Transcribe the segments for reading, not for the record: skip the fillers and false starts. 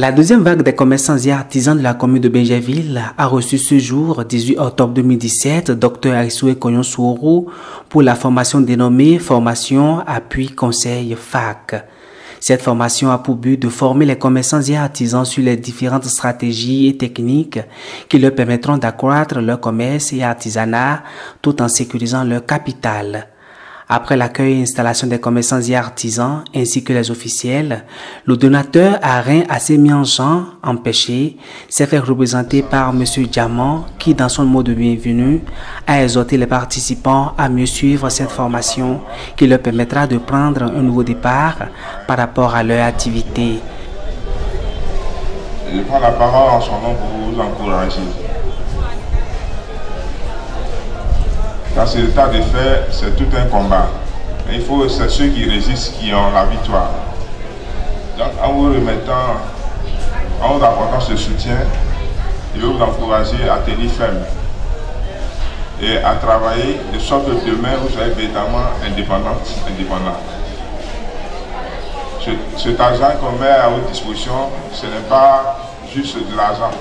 La deuxième vague des commerçants et artisans de la commune de Benjerville a reçu ce jour, 18 octobre 2017, Dr Aïssoue Koyon-Souoro pour la formation dénommée Formation Appui Conseil FAC. Cette formation a pour but de former les commerçants et artisans sur les différentes stratégies et techniques qui leur permettront d'accroître leur commerce et artisanat tout en sécurisant leur capital. Après l'accueil et installation des commerçants et artisans ainsi que les officiels, le donateur Arin Assemian-Jean Empêché s'est fait représenter par M. Diamant qui, dans son mot de bienvenue, a exhorté les participants à mieux suivre cette formation qui leur permettra de prendre un nouveau départ par rapport à leur activité. Je prends la parole en son nom pour vous encourager. Dans cet état de fait, c'est tout un combat. Mais c'est ceux qui résistent qui ont la victoire. Donc, en vous remettant, en vous apportant ce soutien, je vais vous encourager à tenir ferme et à travailler de sorte que demain vous soyez véritablement indépendant. Cet argent qu'on met à votre disposition, ce n'est pas juste de l'argent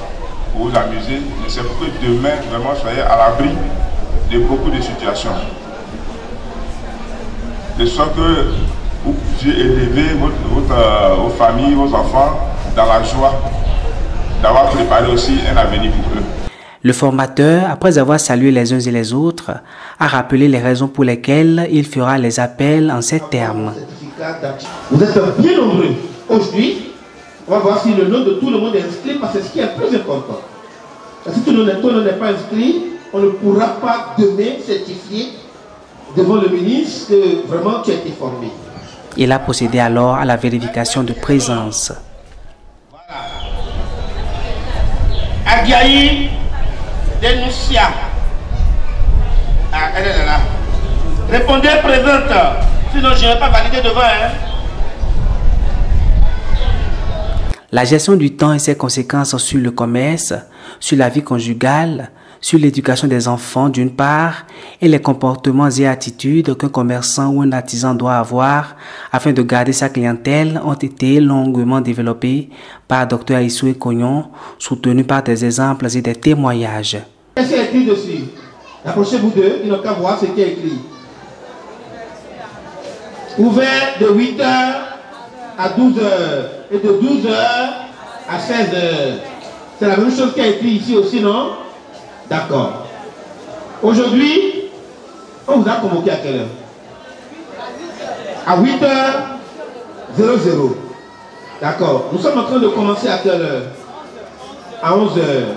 pour vous amuser, mais c'est pour que demain, vraiment, soyez à l'abri de beaucoup de situations. De sorte que vous puissiez élever vos familles, vos enfants dans la joie d'avoir préparé aussi un avenir pour eux. Le formateur, après avoir salué les uns et les autres, a rappelé les raisons pour lesquelles il fera les appels en ces termes. Vous êtes bien nombreux. Aujourd'hui, on va voir si le nom de tout le monde est inscrit, parce que c'est ce qui est le plus important. Si tout le monde n'est pas inscrit, on ne pourra pas demain certifier devant le ministre que vraiment tu as été formé. Il a procédé alors à la vérification de présence. Voilà. Aguiaï Denoucia. Ah, elle est là. Répondez présente. Sinon, je ne vais pas valider devant. La gestion du temps et ses conséquences sur le commerce, sur la vie conjugale, sur l'éducation des enfants d'une part et les comportements et attitudes qu'un commerçant ou un artisan doit avoir afin de garder sa clientèle ont été longuement développés par Dr Aïssoue Koyon, soutenu par des exemples et des témoignages. Qu'est-ce qui est écrit dessus? Approchez-vous d'eux, ils n'ont qu'à voir ce qui est écrit. Ouvert de 8h à 12h et de 12h à 16h. C'est la même chose qui est écrit ici aussi, non? D'accord. Aujourd'hui, on vous a convoqué à quelle heure? À 8h00. D'accord. Nous sommes en train de commencer à quelle heure? À 11h.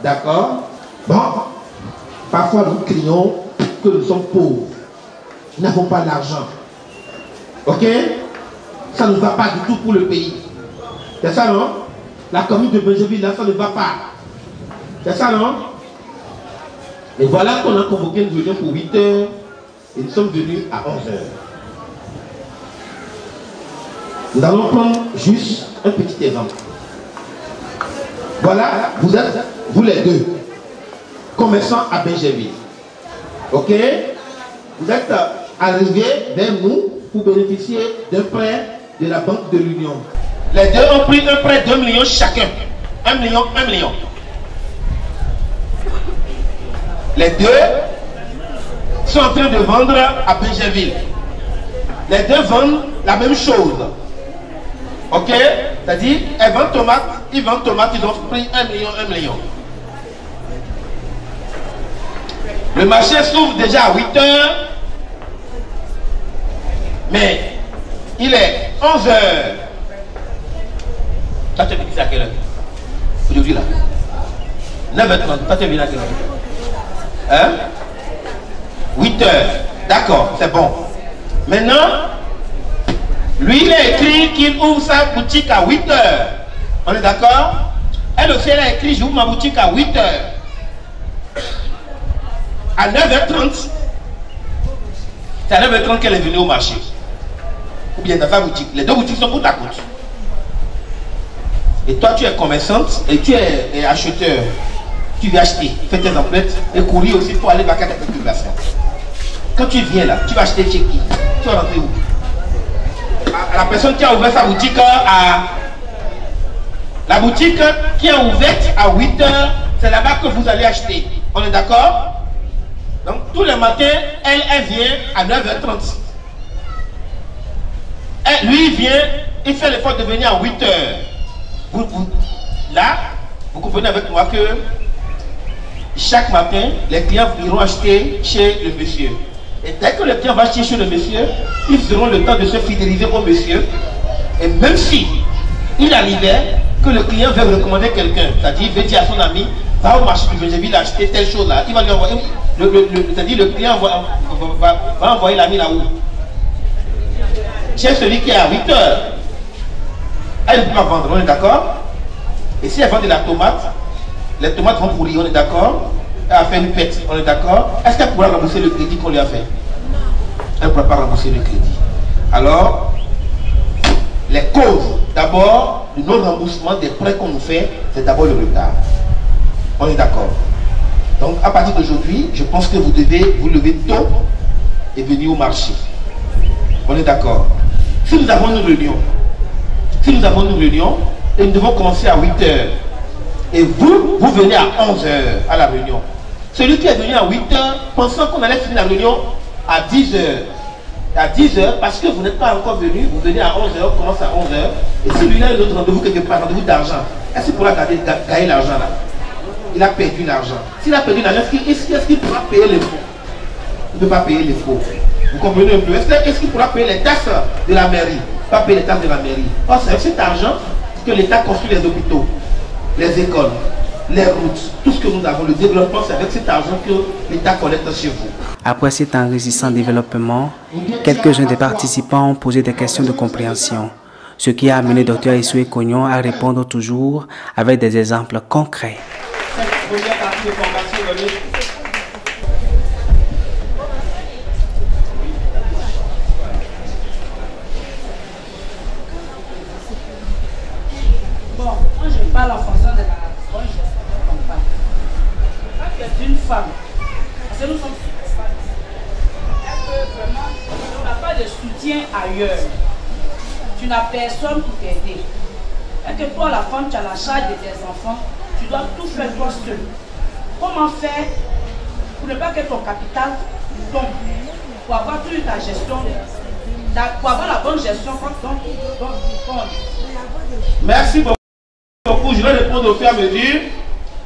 D'accord. Bon. Parfois, nous crions que nous sommes pauvres. Nous n'avons pas d'argent. Ok? Ça ne va pas du tout pour le pays. C'est ça, non? La commune de Benjerville, là, ça ne va pas. C'est ça, non? Et voilà qu'on a convoqué une réunion pour 8h et nous sommes venus à 11h. Nous allons prendre juste un petit exemple. Voilà, vous êtes, vous les deux, commerçants à Benjerville. Ok? Vous êtes arrivés vers nous pour bénéficier d'un prêt de la Banque de l'Union. Les deux ont pris un prêt de 2 millions chacun. 1 million, 1 million. Les deux sont en train de vendre à Benjerville. Les deux vendent la même chose. Ok? C'est-à-dire, elles vendent tomates, ils vendent tomates, ils ont pris 1 million, 1 million. Le marché s'ouvre déjà à 8h. Mais il est 11h. Ça te dit à quelle heure? Aujourd'hui là. 9h30. Ça te dit à quelle heure? Hein? 8h. D'accord, c'est bon. Maintenant, lui, il a écrit qu'il ouvre sa boutique à 8h. On est d'accord? Elle aussi, elle a écrit j'ouvre ma boutique à 8h. À 9h30, c'est à 9h30 qu'elle est venue au marché. Ou bien dans sa boutique. Les deux boutiques sont côte à côte. Et toi, tu es commerçante et tu es acheteur. Tu viens acheter, fais tes emplettes et courir aussi pour aller vaquer à ta population. Quand tu viens là, tu vas acheter chez qui? Tu vas rentrer où? À la personne qui a ouvert sa boutique à La boutique qui est ouverte à 8 h, c'est là-bas que vous allez acheter. On est d'accord? Donc tous les matins, elle vient à 9h30. Lui il vient, il fait l'effort de venir à 8 h. Là, vous comprenez avec moi que chaque matin, les clients iront acheter chez le monsieur. Et dès que le client va acheter chez le monsieur, ils auront le temps de se fidéliser au monsieur. Et même si il arrivait que le client veut recommander quelqu'un, c'est-à-dire il veut dire à son ami, va au marché du Benjamin acheter telle chose là, il va lui envoyer, c'est-à-dire le client va envoyer l'ami là-haut. Chez celui qui est à 8 h, elle ne peut pas vendre, on est d'accord? Et si elle vend de la tomate, les tomates vont pourrir, on est d'accord? Elle a fait une pète, on est d'accord? Est-ce qu'elle pourra rembourser le crédit qu'on lui a fait? Elle ne pourra pas rembourser le crédit. Alors, les causes, d'abord, du non-remboursement des prêts qu'on nous fait, c'est d'abord le retard. On est d'accord? Donc, à partir d'aujourd'hui, je pense que vous devez vous lever tôt et venir au marché. On est d'accord? Si nous avons une réunion, et nous devons commencer à 8 h, et vous venez à 11 h à la réunion. Celui qui est venu à 8 h, pensant qu'on allait finir la réunion à 10 h. À 10 h, parce que vous n'êtes pas encore venu, vous venez à 11 h, on commence à 11 h. Et si lui a un autre rendez-vous quelque part, rendez-vous d'argent, est-ce qu'il pourra gagner l'argent là? Il a perdu l'argent. S'il a perdu l'argent, est-ce qu'il pourra payer les faux? Il ne peut pas payer les faux. Vous comprenez un peu? Est-ce qu'il pourra payer les taxes de la mairie? Pas payer les taxes de la mairie. Or, c'est avec cet argent que l'État construit les hôpitaux, les écoles, les routes, tout ce que nous avons, le développement, c'est avec cet argent que l'État collecte chez vous. Après cet enrichissant développement, quelques-uns des participants ont posé des questions de compréhension, ce qui a amené Dr Aïssoé Kognon à répondre toujours avec des exemples concrets. Cette première partie de formation, moi je parle en fonction de la bonne gestion qu'on parle. Quand tu es une femme, parce que nous sommes femmes, est-ce que vraiment tu n'as pas de soutien ailleurs? Tu n'as personne pour t'aider. Et que toi, la femme, tu as la charge de tes enfants, tu dois tout faire toi seul. Comment faire pour ne pas que ton capital tombe? Pour avoir toute ta gestion, pour avoir la bonne gestion quand ton compte. Merci beaucoup. Je vais répondre au fur et à mesure.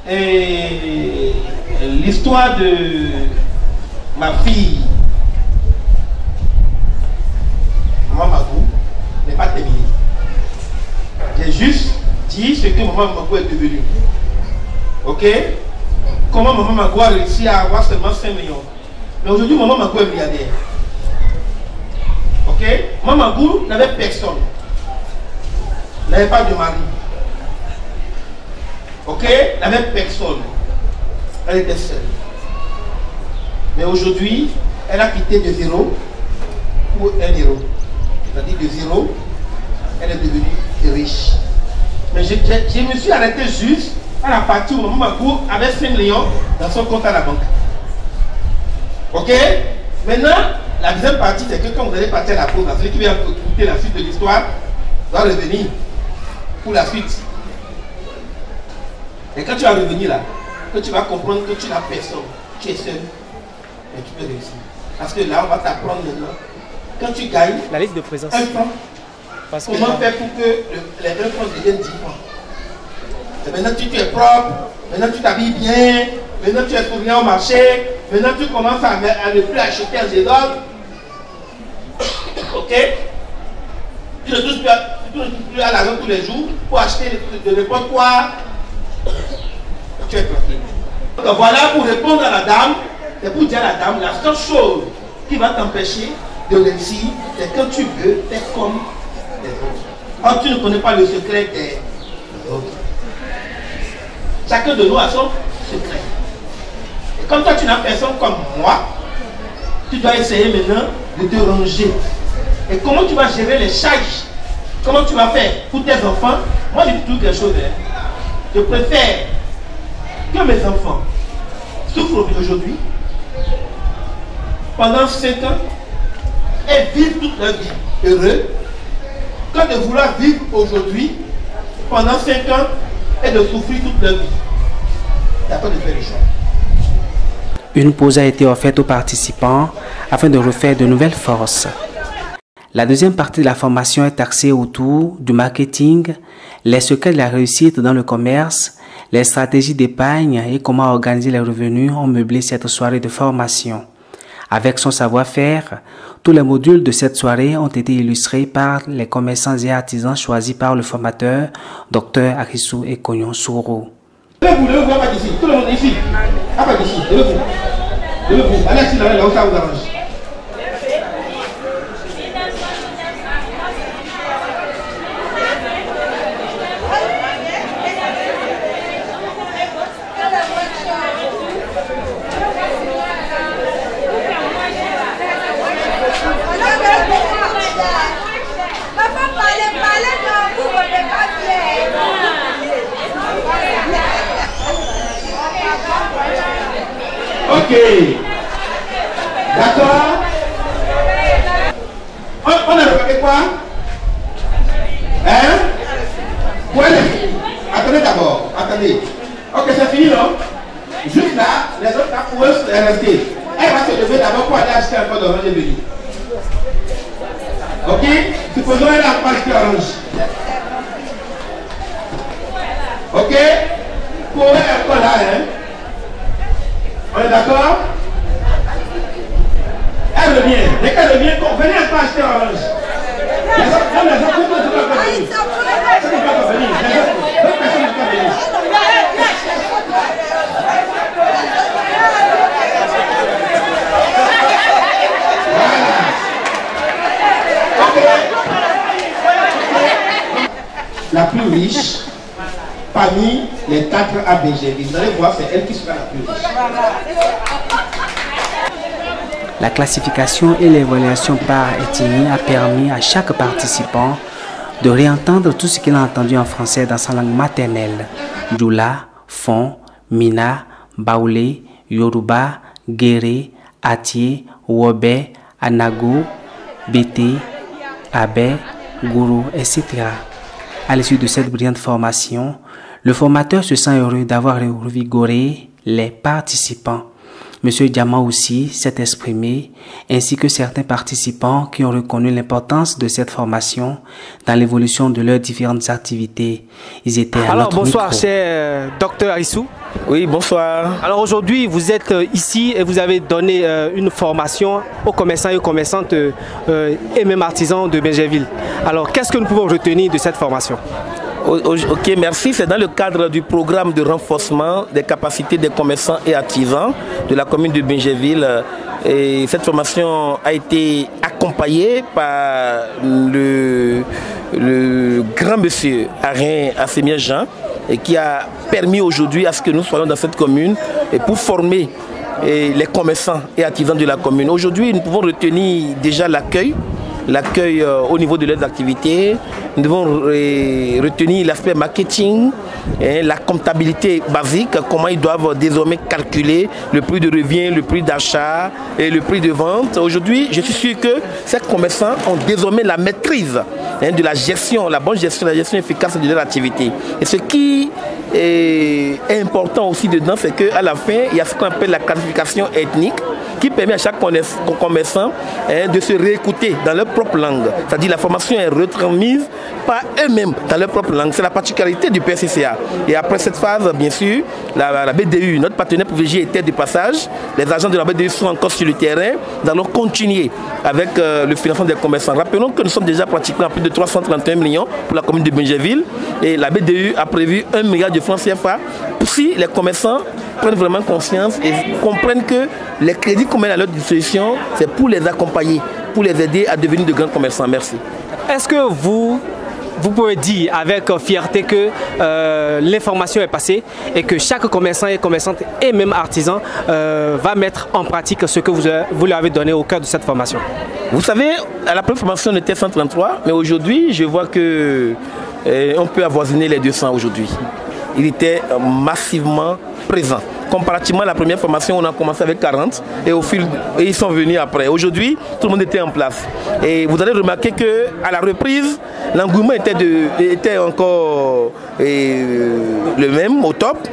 Et l'histoire de ma fille, Maman Magou, n'est pas terminée. J'ai juste dit ce que Maman Magou est devenue. Ok? Comment Maman Magou a réussi à avoir seulement 5 millions. Mais aujourd'hui, Maman Magou est milliardaire. Ok? Maman Magou n'avait personne. N'avait pas de mari. Ok? N'avait personne. Elle était seule. Mais aujourd'hui, elle a quitté de 0 pour 1 euro. C'est-à-dire de 0, elle est devenue riche. Mais je me suis arrêté juste à la partie où Maman Magou avait 5 millions dans son compte à la banque. Ok? Maintenant, la deuxième partie, c'est que quand vous allez partir à la pause, celui qui vient écouter la suite de l'histoire doit revenir pour la suite. Et quand tu vas revenir là, que tu vas comprendre que tu n'as personne, tu es seul, et tu peux réussir. Parce que là, on va t'apprendre maintenant. Quand tu gagnes, la liste de présence. 1 franc, comment faire pour que les 1 francs deviennent 10 francs? Et maintenant, tu es propre, maintenant tu t'habilles bien, maintenant tu es souriant au marché, maintenant tu commences à ne plus acheter un désordre. Ok? Tu ne touches plus à l'argent tous les jours pour acheter de n'importe quoi. Tu es tranquille. Donc voilà, pour répondre à la dame, c'est pour dire à la dame, la seule chose qui va t'empêcher de réussir, c'est que tu veux faire comme les autres. Or, tu ne connais pas le secret des autres. Chacun de nous a son secret. Et comme toi, tu n'as personne comme moi, tu dois essayer maintenant de te ranger. Et comment tu vas gérer les charges? Comment tu vas faire pour tes enfants? Moi, je dis toujours quelque chose. Je préfère que mes enfants souffrent aujourd'hui pendant 5 ans et vivent toute leur vie heureux que de vouloir vivre aujourd'hui pendant 5 ans et de souffrir toute leur vie. D'accord, de faire le choix. Une pause a été offerte aux participants afin de refaire de nouvelles forces. La deuxième partie de la formation est axée autour du marketing, les secrets de la réussite dans le commerce, les stratégies d'épargne et comment organiser les revenus ont meublé cette soirée de formation. Avec son savoir-faire, tous les modules de cette soirée ont été illustrés par les commerçants et artisans choisis par le formateur, Dr Arisou Ekonyon Souro. Levez-vous, pas d'ici. Tout le monde ici. Ah, pas d'ici. Levez-vous. Levez-vous. Allez assis là où ça vous arrange. Ok. D'accord. On a remarqué quoi? Hein? Ouais. Attendez d'abord. Attendez. Ok, c'est fini, non? Juste là, les autres là pour eux rester. Elle va se lever d'abord pour aller acheter un peu d'orange et venir. Ok? Supposons qu'elle n'a pas acheté orange. Ok? Pour elle, encore là, hein? On est d'accord? Elle revient. Dès qu'elle revient, venez un peu acheter orange. Les autres ne peuvent pas venir. Ça ne peut pas venir. D'autres personnes ne peuvent pas venir. La plus riche parmi les 4 ABG. Vous allez voir, c'est elle qui sera la plus riche. La classification et l'évaluation par ethnie a permis à chaque participant de réentendre tout ce qu'il a entendu en français dans sa langue maternelle. Djoula, Fon, Mina, Baoulé, Yoruba, Guéré, Atié, Wobé, Anago, Bété, Abé, Gourou, etc. À l'issue de cette brillante formation, le formateur se sent heureux d'avoir revigoré les participants. Monsieur Diamant aussi s'est exprimé, ainsi que certains participants qui ont reconnu l'importance de cette formation dans l'évolution de leurs différentes activités. Ils étaient à notre bonsoir, micro. cher Dr Arisou. Oui, bonsoir. Alors aujourd'hui, vous êtes ici et vous avez donné une formation aux commerçants et aux commerçantes et même artisans de Bingerville. Alors, qu'est-ce que nous pouvons retenir de cette formation? Ok, merci. C'est dans le cadre du programme de renforcement des capacités des commerçants et artisans de la commune de Bingerville. Et cette formation a été accompagnée par le grand monsieur Arin Assemien Jean, et qui a permis aujourd'hui à ce que nous soyons dans cette commune et pour former les commerçants et artisans de la commune. Aujourd'hui, nous pouvons retenir déjà l'accueil au niveau de leurs activités. Nous devons retenir l'aspect marketing, la comptabilité basique, comment ils doivent désormais calculer le prix de revient, le prix d'achat et le prix de vente. Aujourd'hui, je suis sûr que ces commerçants ont désormais la maîtrise de la gestion, la bonne gestion, la gestion efficace de leur activité. Et ce qui est important aussi dedans, c'est qu'à la fin, il y a ce qu'on appelle la classification ethnique, qui permet à chaque commerçant de se réécouter dans leur propre langue. C'est-à-dire la formation est retransmise par eux-mêmes dans leur propre langue. C'est la particularité du PSCCA. Et après cette phase, bien sûr, la BDU, notre partenaire privilégié était de passage. Les agents de la BDU sont encore sur le terrain. Nous allons continuer avec le financement des commerçants. Rappelons que nous sommes déjà pratiquement à plus de 331 millions pour la commune de Bingerville. Et la BDU a prévu 1 milliard de francs CFA si les commerçants prennent vraiment conscience et comprennent que les crédits qu'on met à leur disposition, c'est pour les accompagner, pour les aider à devenir de grands commerçants. Merci. Est-ce que vous pouvez dire avec fierté que l'information est passée et que chaque commerçant et commerçante et même artisan va mettre en pratique ce que vous leur avez donné au cœur de cette formation? Vous savez, à la première formation, on était 133, mais aujourd'hui, je vois qu'on peut avoisiner les 200 aujourd'hui. Il était massivement présent. Comparativement à la première formation, on a commencé avec 40 et ils sont venus après. Aujourd'hui, tout le monde était en place. Et vous allez remarquer qu'à la reprise, l'engouement était encore le même, au top.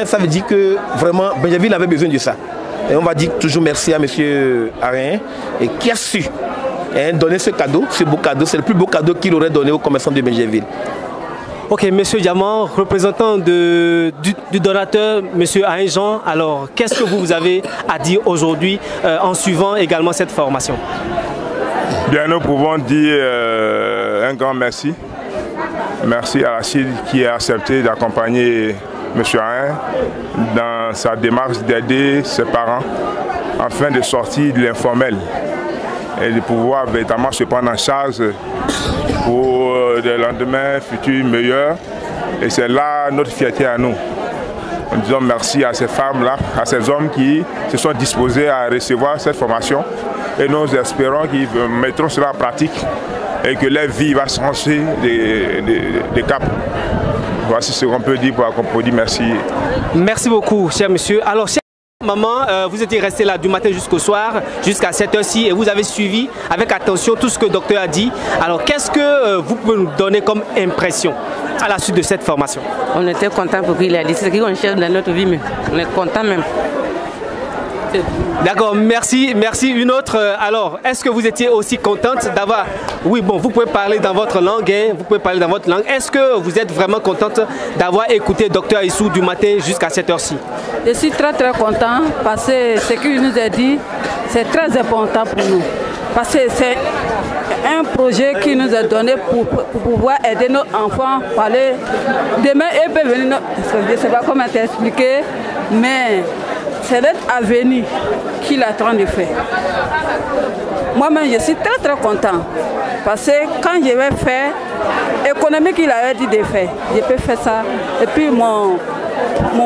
Ça veut dire que vraiment, Benjerville avait besoin de ça. Et on va dire toujours merci à M. Arin qui a su donner ce cadeau, ce beau cadeau. C'est le plus beau cadeau qu'il aurait donné aux commerçants de Benjerville. Ok, Monsieur Diamant, représentant du donateur, Monsieur Arin Jean, alors qu'est-ce que vous avez à dire aujourd'hui en suivant également cette formation? Bien, nous pouvons dire un grand merci. Merci à la CID qui a accepté d'accompagner M. Arin dans sa démarche d'aider ses parents afin de sortir de l'informel et de pouvoir véritablement se prendre en charge pour des lendemains futurs meilleurs. Et c'est là notre fierté à nous. Nous disons merci à ces femmes-là, à ces hommes qui se sont disposés à recevoir cette formation. Et nous espérons qu'ils mettront cela en pratique et que leur vie va changer de cap. Voici ce qu'on peut dire pour dire merci. Merci beaucoup, cher monsieur. Alors, cher maman, vous étiez resté là du matin jusqu'au soir, jusqu'à 7h-ci, et vous avez suivi avec attention tout ce que le docteur a dit. Alors, qu'est-ce que vous pouvez nous donner comme impression à la suite de cette formation? On était content pour qu'il ait dit. C'est ce qu'on cherche dans notre vie, mais on est content même. D'accord, merci. Merci. Une autre, alors, est-ce que vous étiez aussi contente d'avoir... Oui, bon, vous pouvez parler dans votre langue, hein, vous pouvez parler dans votre langue. Est-ce que vous êtes vraiment contente d'avoir écouté Dr Issou du matin jusqu'à 7h-ci? Je suis très content parce que ce qu'il nous a dit, c'est très important pour nous. Parce que c'est un projet qui nous a donné pour pouvoir aider nos enfants à parler. Demain, ils peuvent venir, je ne sais pas comment t'expliquer, mais c'est notre avenir qu'il est en train de faire. Moi-même, je suis très content. Parce que quand je vais faire économie qu'il avait dit de faire, je peux faire ça. Et puis mon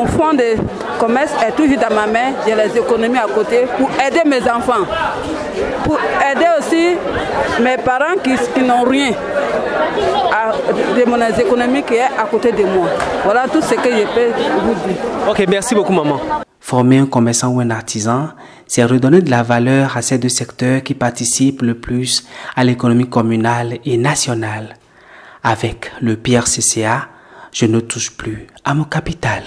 fonds de commerce est toujours dans ma main. J'ai les économies à côté pour aider mes enfants. Pour aider aussi mes parents qui n'ont rien de mon économie qui est à côté de moi. Voilà tout ce que je peux vous dire. Ok, merci beaucoup maman. Former un commerçant ou un artisan, c'est redonner de la valeur à ces deux secteurs qui participent le plus à l'économie communale et nationale. Avec le PRCCA, je ne touche plus à mon capital.